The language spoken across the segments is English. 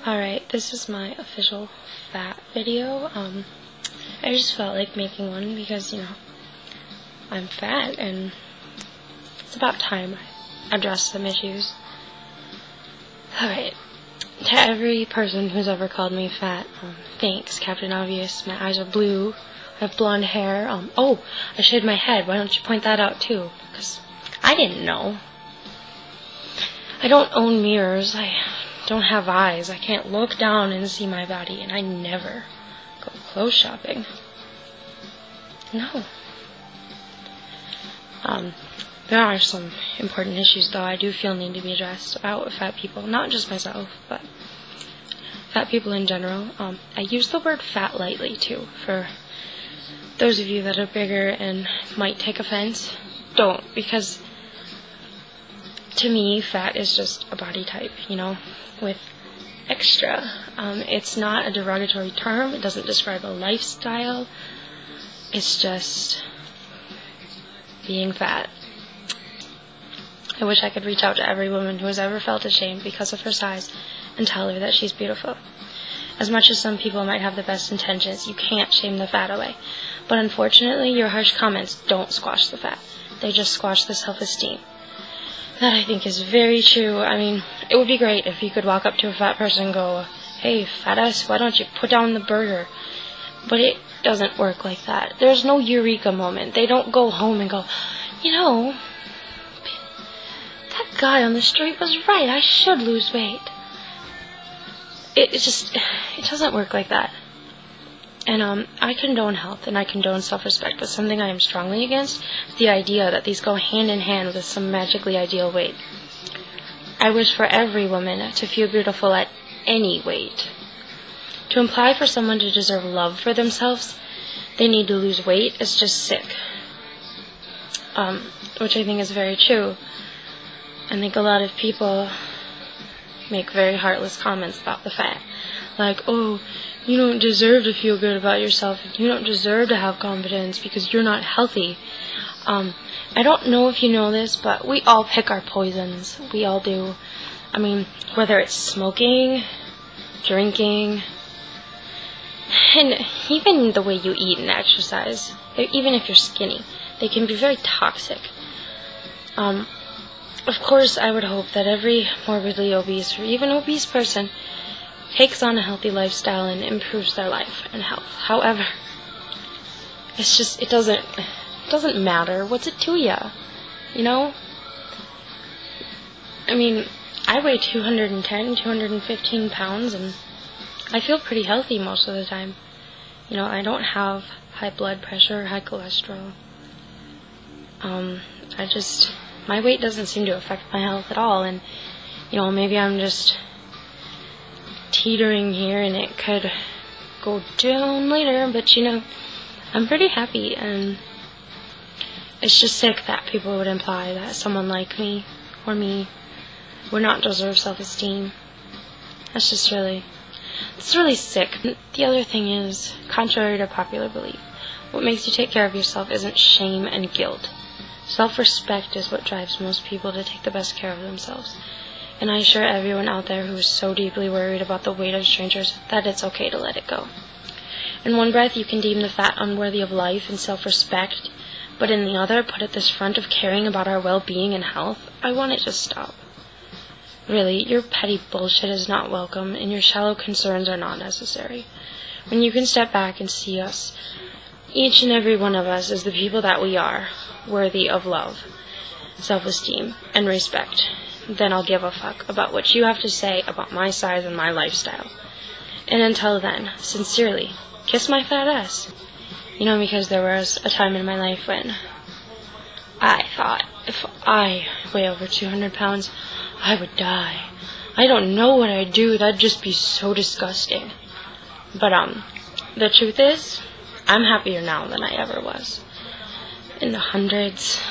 Alright, this is my official fat video. I just felt like making one because, I'm fat and it's about time I address some issues. Alright, to every person who's ever called me fat, thanks, Captain Obvious. My eyes are blue, I have blonde hair. Oh, I shaved my head. Why don't you point that out too? Because I didn't know. I don't own mirrors. I don't have eyes. I can't look down and see my body, and I never go clothes shopping. No. There are some important issues, though, I do feel need to be addressed about fat people. Not just myself, but fat people in general. I use the word fat lightly, too, for those of you that are bigger and might take offense. Don't, because to me, fat is just a body type, with extra. It's not a derogatory term. It doesn't describe a lifestyle. It's just being fat. I wish I could reach out to every woman who has ever felt ashamed because of her size and tell her that she's beautiful. As much as some people might have the best intentions, you can't shame the fat away. But unfortunately, your harsh comments don't squash the fat. They just squash the self-esteem. That, I think, is very true. I mean, it would be great if you could walk up to a fat person and go, "Hey, fat ass, why don't you put down the burger?" But it doesn't work like that. There's no eureka moment. They don't go home and go, that guy on the street was right. I should lose weight. It doesn't work like that. And I condone health and I condone self-respect, but something I am strongly against is the idea that these go hand in hand with some magically ideal weight. I wish for every woman to feel beautiful at any weight. To imply for someone to deserve love for themselves, they need to lose weight is just sick. Which I think is very true. I think a lot of people make very heartless comments about the fat. Like, oh, you don't deserve to feel good about yourself. You don't deserve to have confidence because you're not healthy. I don't know if you know this, but we all pick our poisons. We all do. I mean, whether it's smoking, drinking, and even the way you eat and exercise, even if you're skinny, they can be very toxic. Of course, I would hope that every morbidly obese or even obese person takes on a healthy lifestyle and improves their life and health. However, it doesn't matter. What's it to ya? I mean, I weigh 210, 215 pounds, and I feel pretty healthy most of the time. I don't have high blood pressure or high cholesterol. My weight doesn't seem to affect my health at all, and, maybe I'm just teetering here and it could go down later, but, I'm pretty happy, and it's just sick that people would imply that someone like me or me would not deserve self-esteem. It's really sick. The other thing is, contrary to popular belief, what makes you take care of yourself isn't shame and guilt. Self-respect is what drives most people to take the best care of themselves. And I assure everyone out there who is so deeply worried about the weight of strangers that it's okay to let it go. In one breath, you can deem the fat unworthy of life and self-respect, but in the other, put at this front of caring about our well-being and health. I want it to stop. Really, your petty bullshit is not welcome, and your shallow concerns are not necessary. When you can step back and see us, each and every one of us, as the people that we are, worthy of love, self-esteem, and respect, then I'll give a fuck about what you have to say about my size and my lifestyle. And until then, sincerely, kiss my fat ass. Because there was a time in my life when I thought, if I weigh over 200 pounds, I would die. I don't know what I'd do. That'd just be so disgusting. But, the truth is, I'm happier now than I ever was. In the hundreds.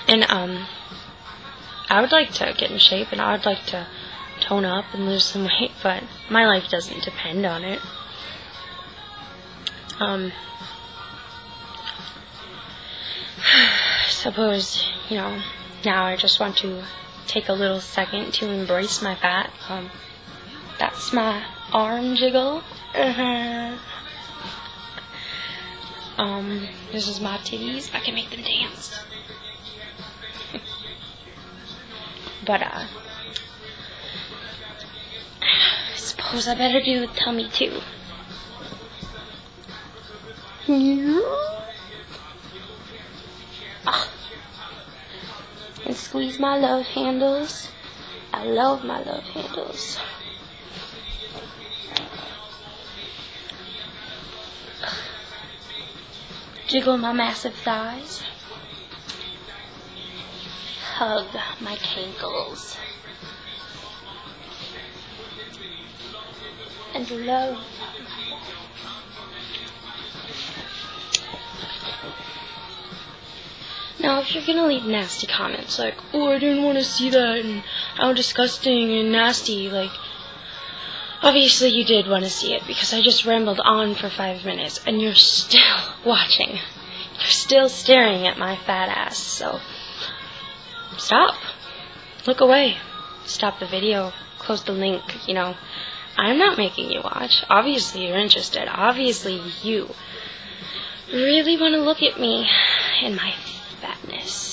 And, I would like to get in shape, and I would like to tone up and lose some weight, but my life doesn't depend on it. Suppose, now I just want to take a little second to embrace my fat. That's my arm jiggle. This is my titties. I can make them dance. But, I suppose I better do the tummy too. And squeeze my love handles. I love my love handles. Jiggle my massive thighs. Hug my cankles. And love. Now, if you're gonna leave nasty comments like, oh, I didn't want to see that, and how disgusting and nasty, like, obviously you did want to see it, because I just rambled on for 5 minutes, and you're still watching. You're still staring at my fat ass, so stop. Look away. Stop the video. Close the link, you know. I'm not making you watch. Obviously you're interested. Obviously you really want to look at me and my fatness.